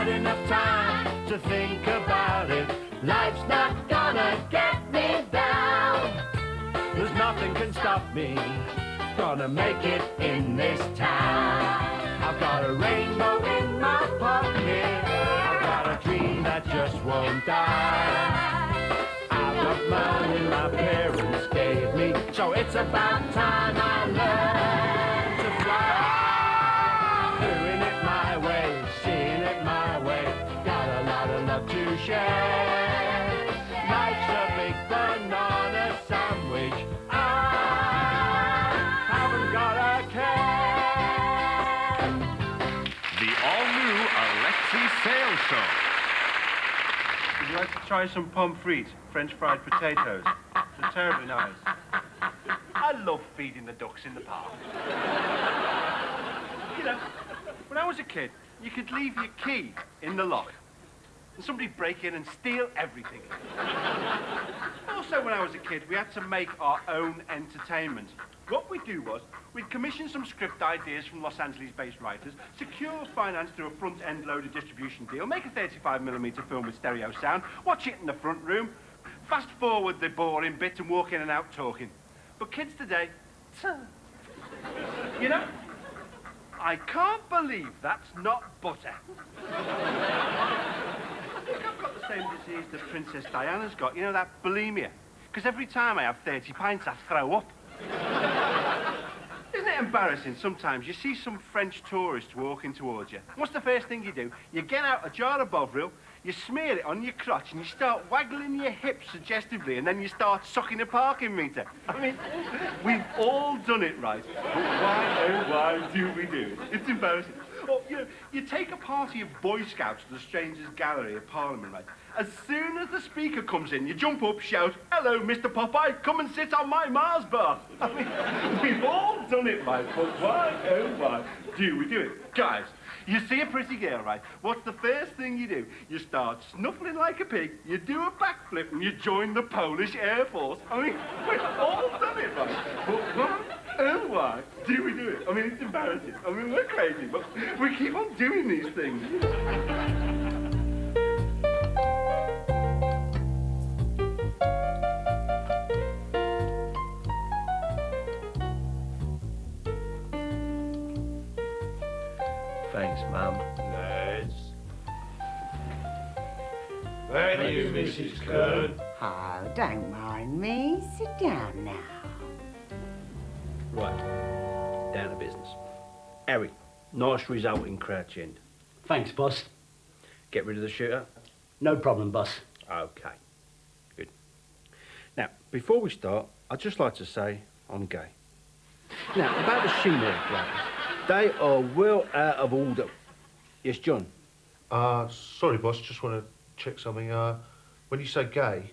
had enough time to think about it. Life's not gonna get me down. There's nothing can stop me. Gonna make it in this town. I've got a rainbow in my pocket. I've got a dream that just won't die. I've got money my parents gave me, so it's about time I learn to fly. Doing it my way, seeing it my way. Got a lot of love to share. Life's a big banana sandwich. I haven't got a care. The all-new Alexei Sayle Show. Would you like to try some pommes frites, French fried potatoes? They're terribly nice. I love feeding the ducks in the park. You know, when I was a kid, you could leave your key in the lock and somebody'd break in and steal everything. Also, when I was a kid, we had to make our own entertainment. What we'd do was, we'd commission some script ideas from Los Angeles-based writers, secure finance through a front-end loaded distribution deal, make a 35mm film with stereo sound, watch it in the front room, fast-forward the boring bit and walk in and out talking. But kids today, you know, I can't believe that's not butter. I think I've got the same disease that Princess Diana's got, you know, that bulimia. Because every time I have 30 pints, I throw up. Isn't it embarrassing sometimes? You see some French tourist walking towards you. What's the first thing you do? You get out a jar of Bovril, you smear it on your crotch, and you start waggling your hips suggestively, and then you start sucking a parking meter. I mean, we've all done it, right? But why, oh, why do we do it? It's embarrassing. Or, you know, you take a party of Boy Scouts to the Strangers' Gallery at Parliament, right? As soon as the speaker comes in, you jump up, shout, "Hello, Mr. Popeye, come and sit on my Mars bar." I mean, we've all done it, right? But why, oh, why do we do it? Guys, you see a pretty girl, right? What's the first thing you do? You start snuffling like a pig, you do a backflip, and you join the Polish Air Force. I mean, we've all done it, right? But why, oh, why do we do it? I mean, it's embarrassing. I mean, we're crazy, but we keep on doing these things. Thanks, Mum. Let's. Thank you, Mrs. Kern. Oh, don't mind me. Sit down now. Right, down to business. Harry, nice result in Crouch End. Thanks, boss. Get rid of the shooter? No problem, boss. Okay, good. Now, before we start, I'd just like to say I'm gay. Now, about the Shimmer brothers, they are well out of order. Yes, John? Sorry, boss, just want to check something. When you say gay,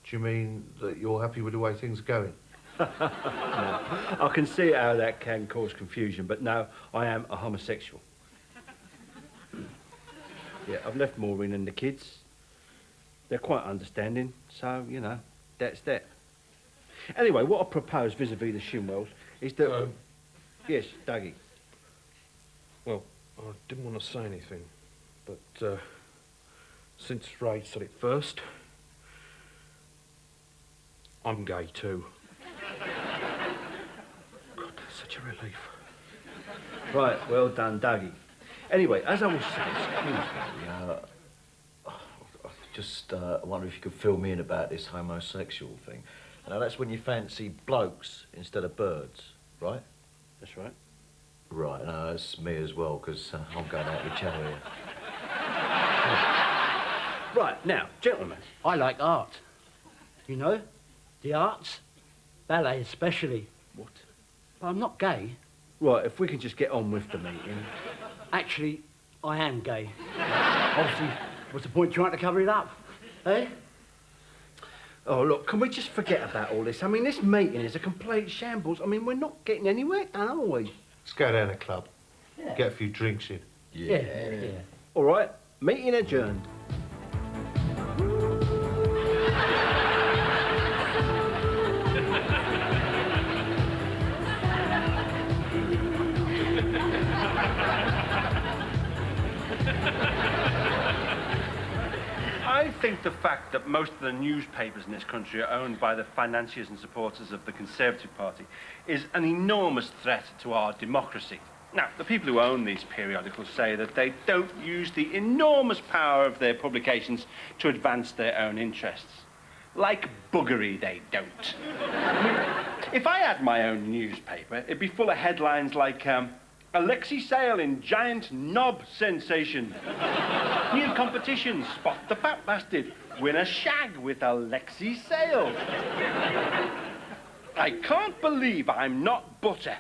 do you mean that you're happy with the way things are going? No, I can see how that can cause confusion, but no, I am a homosexual. Yeah, I've left Maureen and the kids. They're quite understanding, so, you know, that's that. Anyway, what I propose vis-a-vis the Shinwells is that... Yes, Dougie. Well, I didn't want to say anything, but since Ray said it first, I'm gay too. God, that's such a relief. Right, well done, Dougie. Anyway, as I was saying, excuse me. I just wonder if you could fill me in about this homosexual thing. Now, that's when you fancy blokes instead of birds, right? That's right. Right, no, that's me as well, because I'm going out with Joe here. Right, now, gentlemen. I like art. You know, the arts, ballet especially. What? But I'm not gay. Right, if we can just get on with the meeting. Actually, I am gay. Obviously, what's the point trying to cover it up? Eh? Oh, look, can we just forget about all this? I mean, this meeting is a complete shambles. I mean, we're not getting anywhere, are we? Let's go down the club, get a few drinks in. Yeah. All right, meeting adjourned. think the fact that most of the newspapers in this country are owned by the financiers and supporters of the Conservative Party is an enormous threat to our democracy. Now, the people who own these periodicals say that they don't use the enormous power of their publications to advance their own interests. Like buggery, they don't. I mean, if I had my own newspaper, it'd be full of headlines like, Alexei Sayle in giant knob sensation. New competition, spot the fat bastard. Win a shag with Alexei Sayle. I can't believe I'm not butter.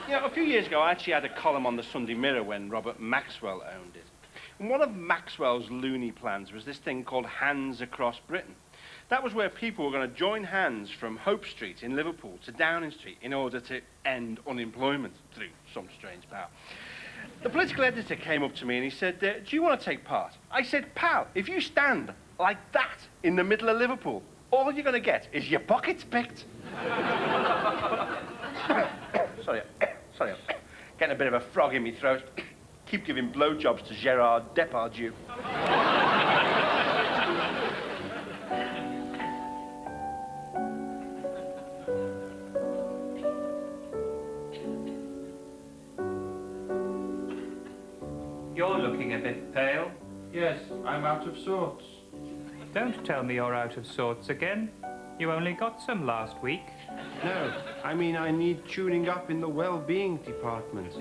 You know, a few years ago, I actually had a column on the Sunday Mirror when Robert Maxwell owned it. And one of Maxwell's loony plans was this thing called Hands Across Britain. That was where people were going to join hands from Hope Street in Liverpool to Downing Street in order to end unemployment through some strange power. The political editor came up to me and he said, do you want to take part? I said, pal, if you stand like that in the middle of Liverpool, all you're going to get is your pockets picked. Sorry, I'm getting a bit of a frog in my throat. Keep giving blowjobs to Gerard Depardieu. You're looking a bit pale. Yes, I'm out of sorts. Don't tell me you're out of sorts again. You only got some last week. No, I mean I need tuning up in the well-being department.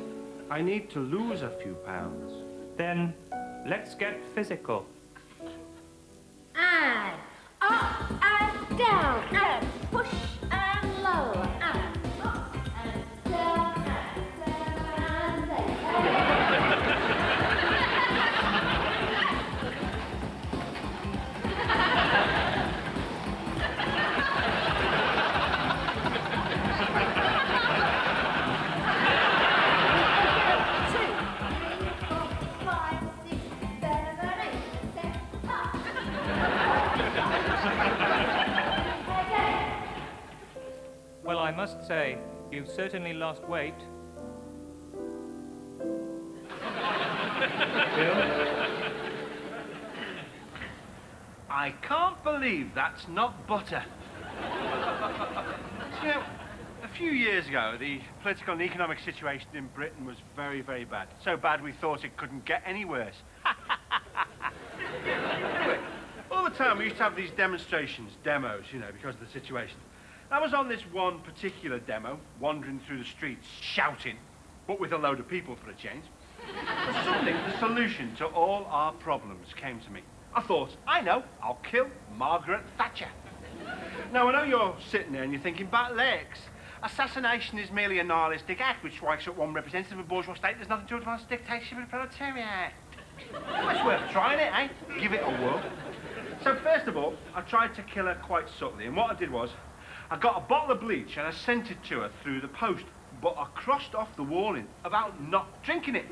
I need to lose a few pounds. Then let's get physical. And up and down and push and lower and up and down and there. Well, I must say, you've certainly lost weight. Bill? I can't believe that's not butter. You know, a few years ago, the political and economic situation in Britain was very, very bad. So bad we thought it couldn't get any worse. Anyway, all the time we used to have these demos, you know, because of the situation. I was on this one particular demo, wandering through the streets, shouting, but with a load of people for a change. But suddenly, the solution to all our problems came to me. I thought, I know, I'll kill Margaret Thatcher. Now, I know you're sitting there and you're thinking, but Lex, assassination is merely a nihilistic act which strikes at one representative of a bourgeois state. There's nothing to advance dictatorship and proletariat. Well, it's worth trying it, eh? Give it a whirl. So first of all, I tried to kill her quite subtly, and what I did was, I got a bottle of bleach and I sent it to her through the post, but I crossed off the warning about not drinking it.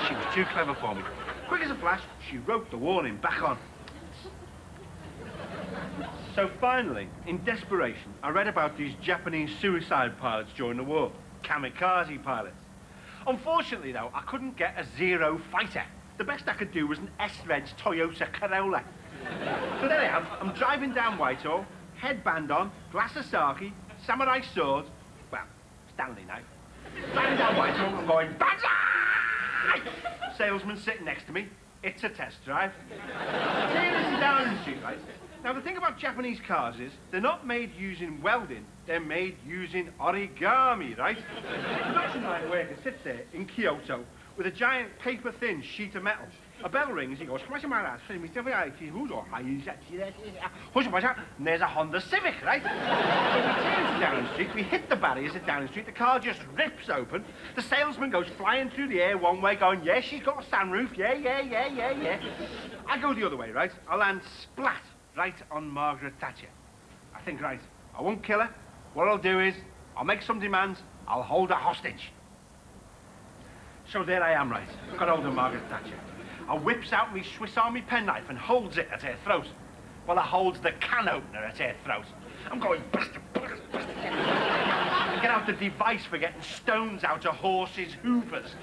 She was too clever for me. Quick as a flash, she wrote the warning back on. So finally, in desperation, I read about these Japanese suicide pilots during the war, kamikaze pilots. Unfortunately, though, I couldn't get a Zero fighter. The best I could do was an S-Reg Toyota Corolla. So there I am. I'm driving down Whitehall, headband on, glass of sake, samurai sword, well, Stanley knife. Driving down Whitehall, I'm going, banzai! Salesman sitting next to me. It's a test drive. Here this is Downing Street, right? Now, the thing about Japanese cars is they're not made using welding, they're made using origami, right? The production line worker sits there in Kyoto with a giant paper-thin sheet of metal. A bell rings, he goes, and there's a Honda Civic, right? So we turn to Downing Street, we hit the barriers at Downing Street, the car just rips open, the salesman goes flying through the air one way, going, yeah, she's got a sunroof, yeah. I go the other way, right? I land splat right on Margaret Thatcher. I think, right, I won't kill her. What I'll do is, I'll make some demands, I'll hold her hostage. So there I am, right? Got hold of Margaret Thatcher. I whips out me Swiss Army penknife and holds it at her throat. Well, I holds the can opener at her throat. I'm going, bastard. I get out the device for getting stones out of horses' hoovers.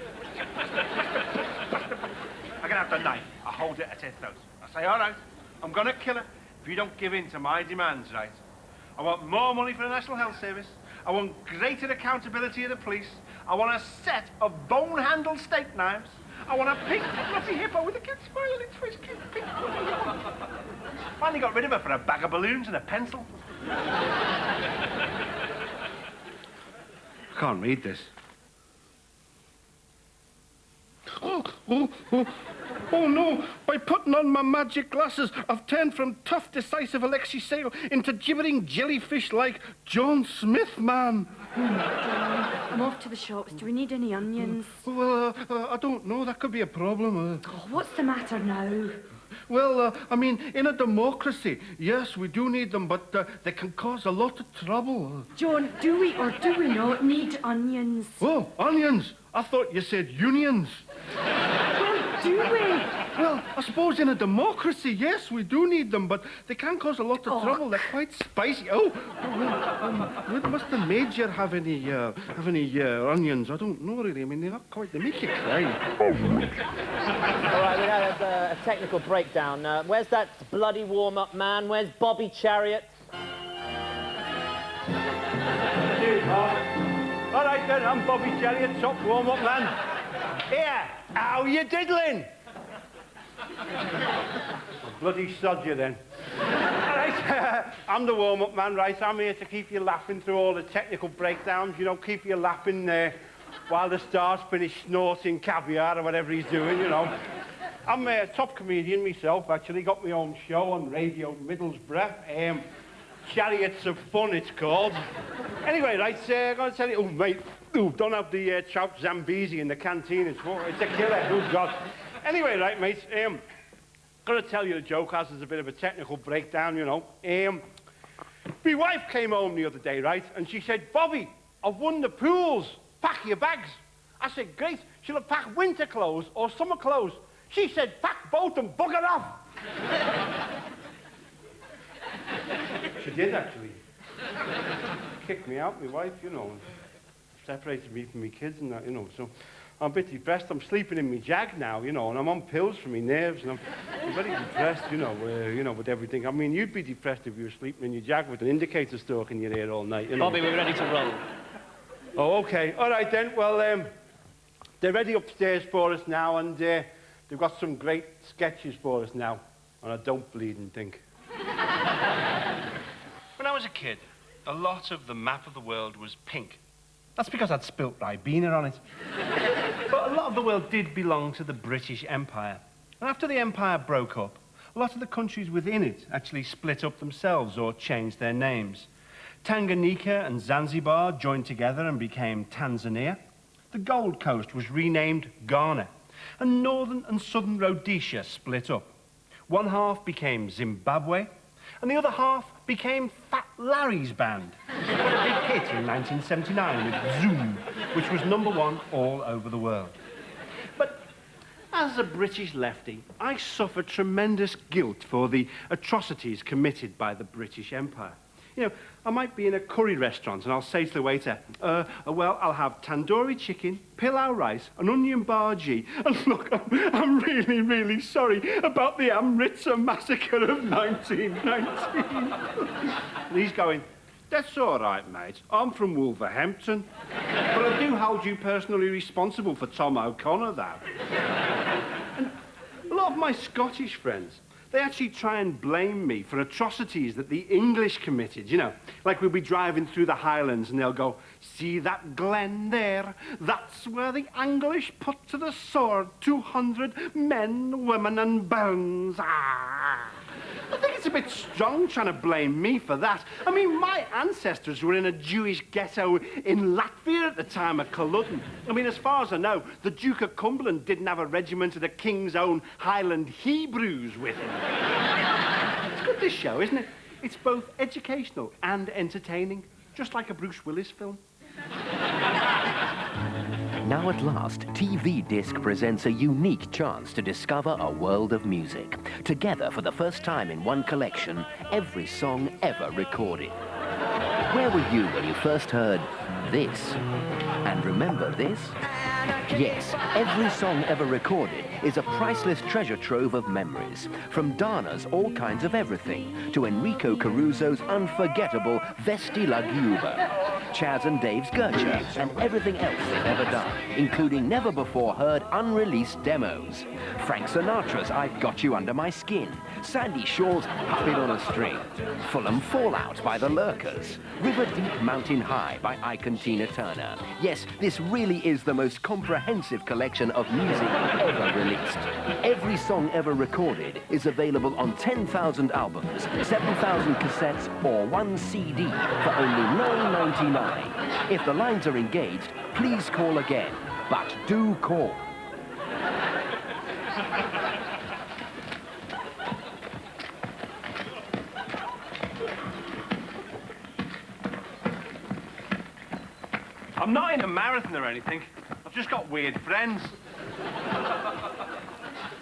I get out the knife. I hold it at her throat. I say, all right, I'm going to kill her if you don't give in to my demands, right? I want more money for the National Health Service. I want greater accountability of the police. I want a set of bone-handled steak knives. I want a pink fluffy hippo with a cute smile into his cute pink fluffy hippo. Finally got rid of her for a bag of balloons and a pencil. I can't read this. Oh no! By putting on my magic glasses, I've turned from tough, decisive Alexei Sayle into gibbering jellyfish like John Smith, man. I'm off to the shops. Do we need any onions? Well, I don't know. That could be a problem. Oh, what's the matter now? Well, I mean, in a democracy, yes, we do need them, but they can cause a lot of trouble. John, do we or do we not need onions? Oh, onions! I thought you said unions. Do we? Well, I suppose in a democracy, yes, we do need them, but they can cause a lot of trouble. They're quite spicy. Oh, must the Major have any onions? I don't know, really. I mean, they're not quite... They make you cry. All right, we had a technical breakdown. Where's that bloody warm-up man? Where's Bobby Chariot? All right, then, I'm Bobby Chariot, top warm-up man. Here, how you diddling? Bloody sod you, then. All right, I'm the warm-up man, right? I'm here to keep you laughing through all the technical breakdowns, you know, keep you laughing while the star's finished snorting caviar or whatever he's doing, you know. I'm a top comedian myself, actually. Got my own show on Radio Middlesbrough. Chariots of Fun, it's called. Anyway, right, I'm going to tell you... Oh, mate, don't have the chopped Zambezi in the canteen. It's a killer. Oh, God. Anyway, right, mate, going to tell you a joke as there's a bit of a technical breakdown, you know. My wife came home the other day, right, and she said, Bobby, I've won the pools. Pack your bags. I said, great. She'll have packed winter clothes or summer clothes. She said, pack both and bugger off. She did, actually. Kicked me out, my wife, you know, separated me from my kids and that, you know, so I'm a bit depressed. I'm sleeping in my Jag now, you know, and I'm on pills for my nerves, and I'm very depressed, you know, with everything. I mean, you'd be depressed if you were sleeping in your Jag with an indicator stalk in your ear all night, you know. Bobby, we're ready to roll. Oh, OK. All right, then. Well, they're ready upstairs for us now, and they've got some great sketches for us now, and I don't bleed and think. When I was a kid, a lot of the map of the world was pink. That's because I'd spilt Ribena on it. But a lot of the world did belong to the British Empire. And after the empire broke up, a lot of the countries within it actually split up themselves or changed their names. Tanganyika and Zanzibar joined together and became Tanzania. The Gold Coast was renamed Ghana. And northern and southern Rhodesia split up. One half became Zimbabwe, and the other half became Fat Larry's band. It got a big hit in 1979 with Zoom, which was #1 all over the world. But as a British lefty, I suffer tremendous guilt for the atrocities committed by the British Empire. You know, I might be in a curry restaurant and I'll say to the waiter, well, I'll have tandoori chicken, pilau rice, an onion bhaji, and look, I'm really, really sorry about the Amritsar massacre of 1919. And he's going, that's all right, mate. I'm from Wolverhampton. But I do hold you personally responsible for Tom O'Connor, though. And a lot of my Scottish friends, they actually try and blame me for atrocities that the English committed, you know. Like we'll be driving through the Highlands and they'll go, see that glen there? That's where the English put to the sword 200 men, women and bones. Ah! I think it's a bit strong trying to blame me for that. I mean, my ancestors were in a Jewish ghetto in Latvia at the time of Culloden. I mean, as far as I know, the Duke of Cumberland didn't have a regiment of the King's own Highland Hebrews with him. It's good, this show, isn't it? It's both educational and entertaining, just like a Bruce Willis film. Now at last, TV Disc presents a unique chance to discover a world of music. Together for the first time in one collection, every song ever recorded. Where were you when you first heard this? And remember this? Yes, every song ever recorded is a priceless treasure trove of memories. From Dana's All Kinds of Everything to Enrico Caruso's unforgettable Vesti la Giuba, Chaz and Dave's Gertrude, and everything else they've ever done, including never-before-heard unreleased demos. Frank Sinatra's I've Got You Under My Skin, Sandy Shaw's Puppet on a String, Fulham Fallout by The Lurkers, River Deep Mountain High by Ike and Tina Turner. Yes, this really is the most comprehensive collection of music ever released. Every song ever recorded is available on 10,000 albums, 7,000 cassettes, or 1 CD for only $9.99. If the lines are engaged, please call again. But do call. I'm not in a marathon or anything. I've just got weird friends.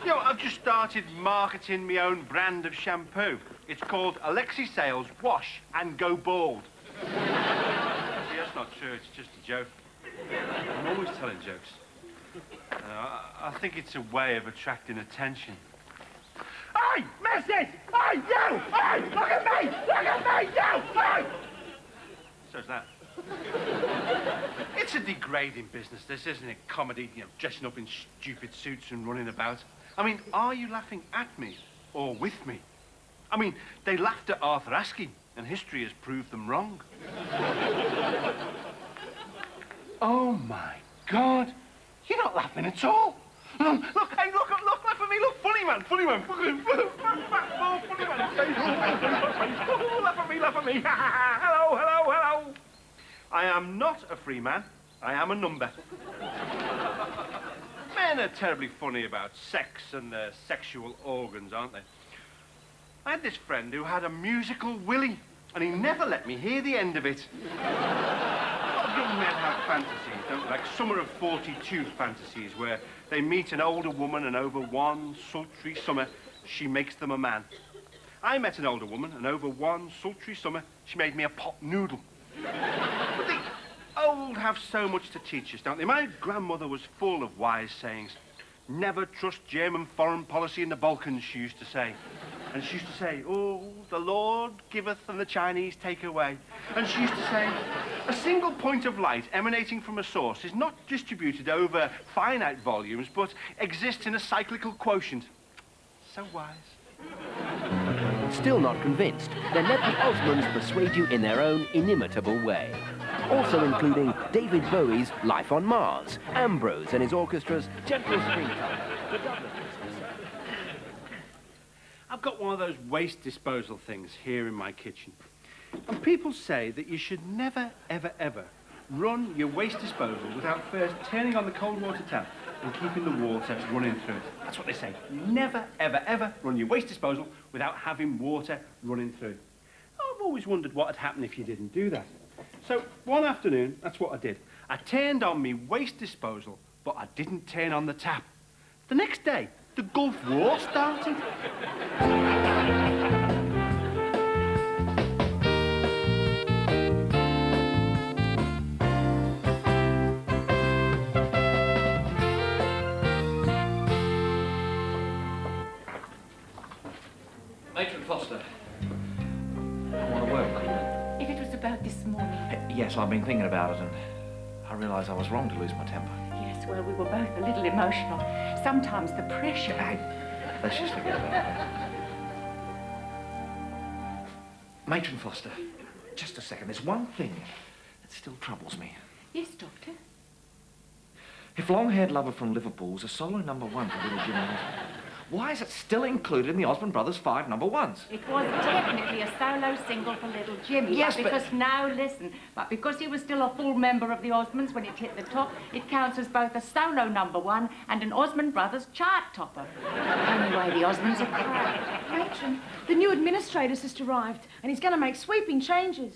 You know, I've just started marketing my own brand of shampoo. It's called Alexei Sayle's Wash and Go Bald. See, that's not true. It's just a joke. I'm always telling jokes. I think it's a way of attracting attention. Hey, missus! Hey, you! Hey, look at me! Look at me, you! Hey! So's that. It's a degrading business, this, isn't it? Comedy, you know, dressing up in stupid suits and running about. I mean, are you laughing at me or with me? I mean, they laughed at Arthur Asking, and history has proved them wrong. Oh, my God. You're not laughing at all. Look, hey, look at me, look, funny man. Oh, funny man. Laugh at me. Hello. I am not a free man. I am a number. Men are terribly funny about sex and their sexual organs, aren't they? I had this friend who had a musical willy, and he never let me hear the end of it. A lot of young men have fantasies, don't they? Like Summer of 42 fantasies, where they meet an older woman and over one sultry summer, she makes them a man. I met an older woman, and over one sultry summer, she made me a pot noodle. But the old have so much to teach us, don't they? My grandmother was full of wise sayings. Never trust German foreign policy in the Balkans, she used to say. And she used to say, oh, the Lord giveth and the Chinese take away. And she used to say, a single point of light emanating from a source is not distributed over finite volumes, but exists in a cyclical quotient. So wise. Still not convinced? Then let the Osmonds persuade you in their own inimitable way. Also including David Bowie's Life on Mars, Ambrose and his orchestra's Gentle Springtime, the Dublin Christmas. I've got one of those waste disposal things here in my kitchen. And people say that you should never, ever, ever run your waste disposal without first turning on the cold water tap and keeping the water running through it. That's what they say. Never, ever, ever run your waste disposal without having water running through. I've always wondered what would happen if you didn't do that. So one afternoon, that's what I did. I turned on my waste disposal, but I didn't turn on the tap. The next day, the Gulf War started. Matron Foster, I want to work. If it was about this morning. Yes, I've been thinking about it, and I realise I was wrong to lose my temper. Yes, well, we were both a little emotional. Sometimes the pressure... Let's just forget about it. Matron Foster, just a second. There's one thing that still troubles me. Yes, Doctor? If Long-Haired Lover from Liverpool's a solo #1 for Little Jimmy Osmond, why is it still included in the Osmond Brothers' 5 #1s? It was technically a solo single for Little Jimmy. Yes, but because now, listen, but because he was still a full member of the Osmonds when it hit the top, it counts as both a solo #1 and an Osmond Brothers chart topper. Anyway, the Osmonds are proud. Matron, the new administrator's just arrived, and he's going to make sweeping changes.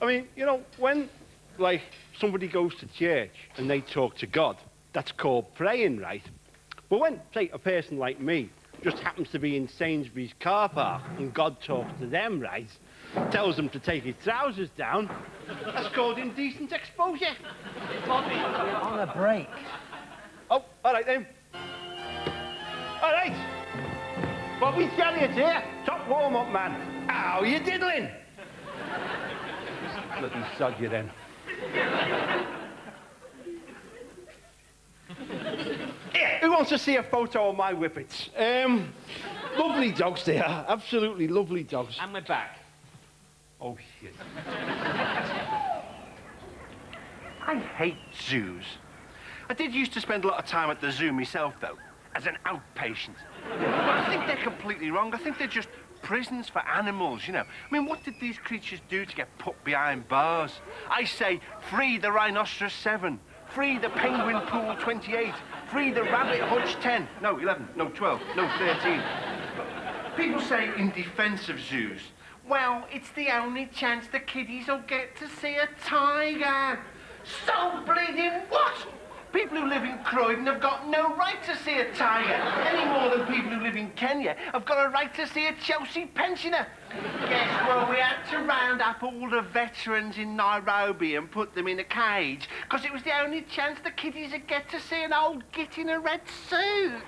I mean, you know, when, like, somebody goes to church and they talk to God, that's called praying, right? But when, say, a person like me just happens to be in Sainsbury's car park and God talks to them, right? tells them to take his trousers down. That's called indecent exposure. Bobby, we're on a break. Oh, all right then. All right. Bobby Chariot here, top warm-up man. How you diddling? Bloody sod you then. Here, who wants to see a photo of my whippets? Lovely dogs they are, absolutely lovely dogs. And we're back. Oh, shit. I hate zoos. I did used to spend a lot of time at the zoo myself, though, as an outpatient. But I think they're completely wrong. I think they're just prisons for animals, you know. I mean, what did these creatures do to get put behind bars? I say, free the rhinoceros 7, free the penguin pool 28, free the rabbit hutch 10, no, 11, no, 12, no, 13. People say in defense of zoos, well, it's the only chance the kiddies will get to see a tiger. So bleeding what? People who live in Croydon have got no right to see a tiger, any more than people who live in Kenya have got a right to see a Chelsea pensioner. Yes, well, we had to round up all the veterans in Nairobi and put them in a cage, because it was the only chance the kiddies would get to see an old git in a red suit.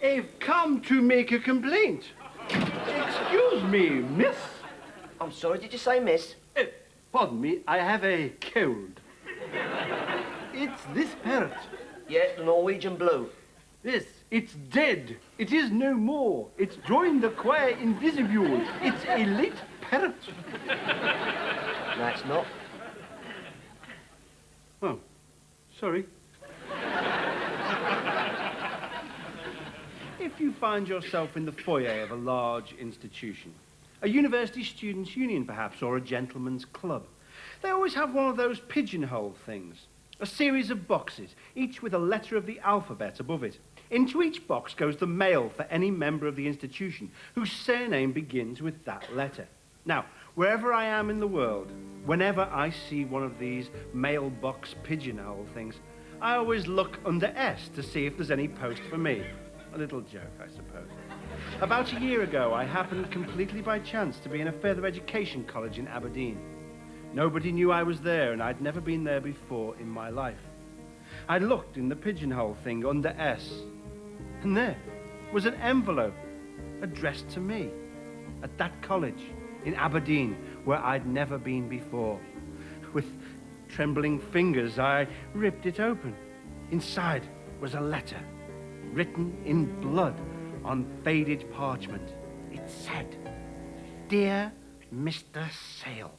I've come to make a complaint. Excuse me, miss. I'm sorry, did you say miss? Pardon me, I have a cold. It's this parrot. Yes, the Norwegian blue. Yes, it's dead. It is no more. It's joined the choir invisible. It's a late parrot. No, it's not. Oh, sorry. If you find yourself in the foyer of a large institution, a university students' union perhaps, or a gentleman's club, they always have one of those pigeonhole things, a series of boxes, each with a letter of the alphabet above it. Into each box goes the mail for any member of the institution whose surname begins with that letter. Now, wherever I am in the world, whenever I see one of these mailbox pigeonhole things, I always look under S to see if there's any post for me. A little joke, I suppose. About a year ago, I happened completely by chance to be in a further education college in Aberdeen. Nobody knew I was there, and I'd never been there before in my life. I looked in the pigeonhole thing under S, and there was an envelope addressed to me at that college in Aberdeen, where I'd never been before. With trembling fingers, I ripped it open. Inside was a letter, written in blood on faded parchment. It said, "Dear Mr. Sayle,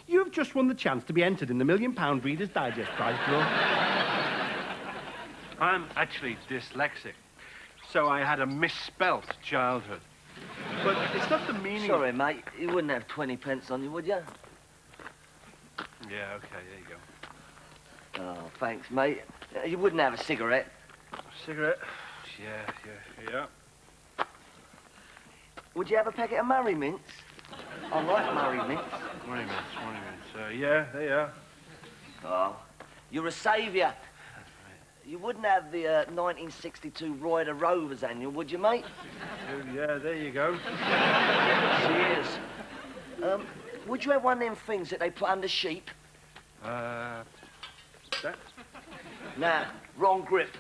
you have just won the chance to be entered in the £1 Million Reader's Digest prize draw." I'm actually dyslexic, so I had a misspelt childhood. But it's not the meaning. Sorry, mate, you wouldn't have 20 pence on you, would you? Yeah, okay, there you go. Oh, thanks, mate. You wouldn't have a cigarette? A cigarette? Yeah. Would you have a packet of Murray Mints? I like Murray Mints. Murray Mints. Yeah, there you are. Oh, you're a saviour. You wouldn't have the 1962 Ryder Rovers annual, would you, mate? Yeah, there you go. Cheers. Would you have one of them things that they put under sheep? That? Nah, wrong grip.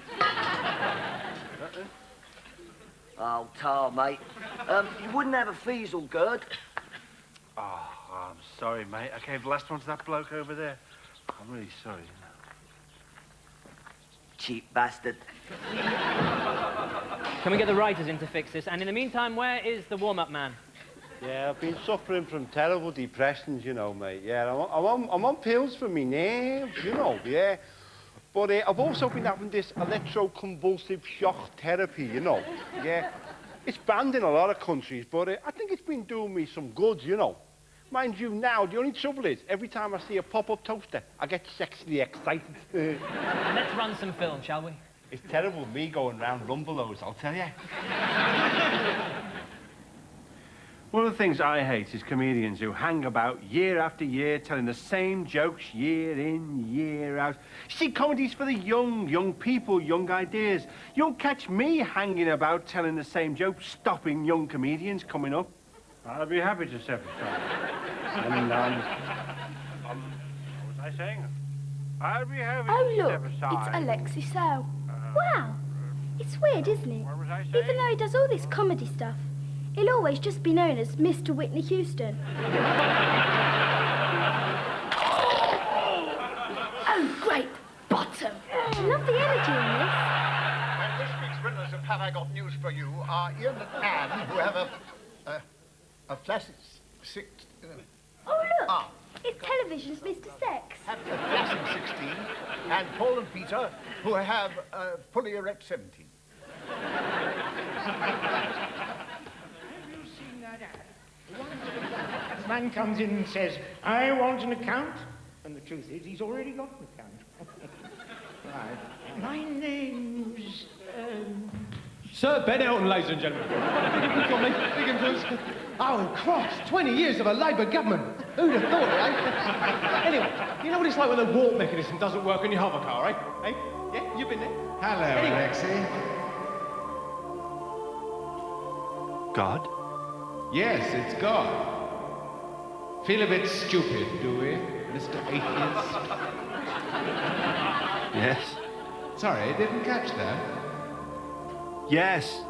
Oh, tar, mate. You wouldn't have a Feasel gird? Oh, I'm sorry, mate. I gave the last one to that bloke over there. I'm really sorry. Cheap bastard. Can we get the writers in to fix this? And in the meantime, where is the warm-up man? Yeah, I've been suffering from terrible depressions, you know, mate. Yeah, I'm on pills for me nerves, you know, yeah. But I've also been having this electroconvulsive shock therapy, you know. Yeah, it's banned in a lot of countries, but I think it's been doing me some good, you know. Mind you, now, the only trouble is, every time I see a pop-up toaster, I get sexually excited. Let's run some film, shall we? It's terrible, me going round rumbelows, I'll tell you. One of the things I hate is comedians who hang about year after year telling the same jokes year in, year out. See, comedy's for the young people, young ideas. You won't catch me hanging about telling the same jokes, stopping young comedians coming up. I'll be happy to step aside. And, what was I saying? I'll be happy to step Look, aside. it's Alexei Sayle. Wow, it's weird, isn't it? Even though he does all this comedy stuff, he'll always just be known as Mr. Whitney Houston. Oh, great bottom. I love the energy in this. And this week's winners of Have I Got News for You are Ian and Anne, who have a flaccid six... Oh, look, it's television's Mr. Sex. have a flaccid 16, and Paul and Peter, who have a fully erect 17. The man comes in and says, I want an account. And the truth is, he's already got an account. Right. My name's... Sir Ben Elton, ladies and gentlemen. Oh, Christ, 20 years of a Labour government. Who'd have thought it, eh? Anyway, you know what it's like when the warp mechanism doesn't work on your hover car, eh? Eh? Yeah, you've been there. Hello, Alexei. God? Yes, it's God. Feel a bit stupid, do we, Mr. Atheist? Yes. Sorry, didn't catch that. Yes.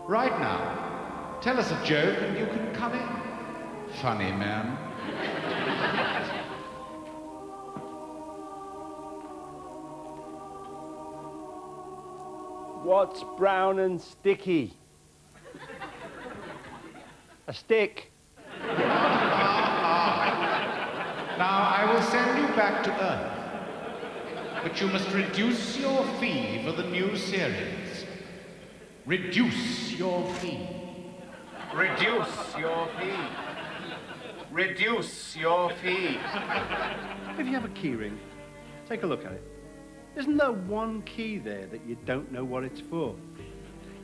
Right now, tell us a joke and you can come in. Funny man. What's brown and sticky? A stick. Now, I will send you back to Earth. But you must reduce your fee for the new series. Reduce your fee. Reduce your fee. Reduce your fee. If you have a key ring, take a look at it. Isn't there one key there that you don't know what it's for?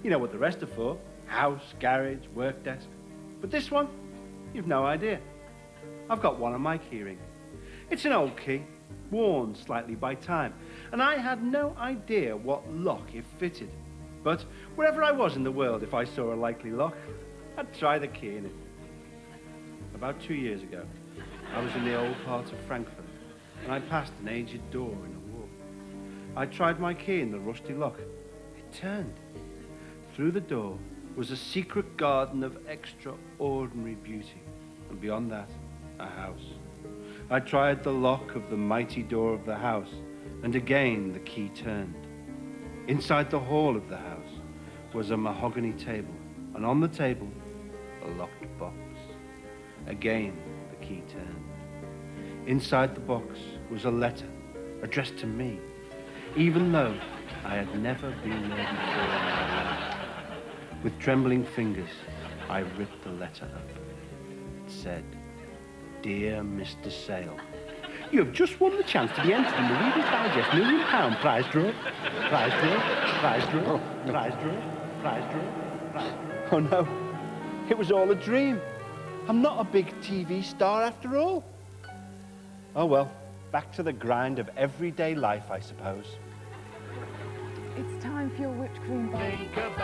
You know what the rest are for. House, garage, work desk. But this one, you've no idea. I've got one on my key ring. It's an old key, worn slightly by time, and I had no idea what lock it fitted. But wherever I was in the world, if I saw a likely lock, I'd try the key in it. About 2 years ago, I was in the old part of Frankfurt, and I passed an aged door in a wall. I tried my key in the rusty lock. It turned. Through the door was a secret garden of extraordinary beauty, and beyond that, a house. I tried the lock of the mighty door of the house, and again the key turned. Inside the hall of the house was a mahogany table, and on the table, a locked box. Again, the key turned. Inside the box was a letter addressed to me, even though I had never been there before in my life. With trembling fingers, I ripped the letter up. It said, Dear Mr. Sayle, you have just won the chance to be entered in the Reader's Digest £1 million prize draw. Prize draw, prize draw, prize draw, prize draw, prize draw. Oh no, it was all a dream. I'm not a big TV star after all. Oh well, back to the grind of everyday life, I suppose. It's time for your whipped cream bar.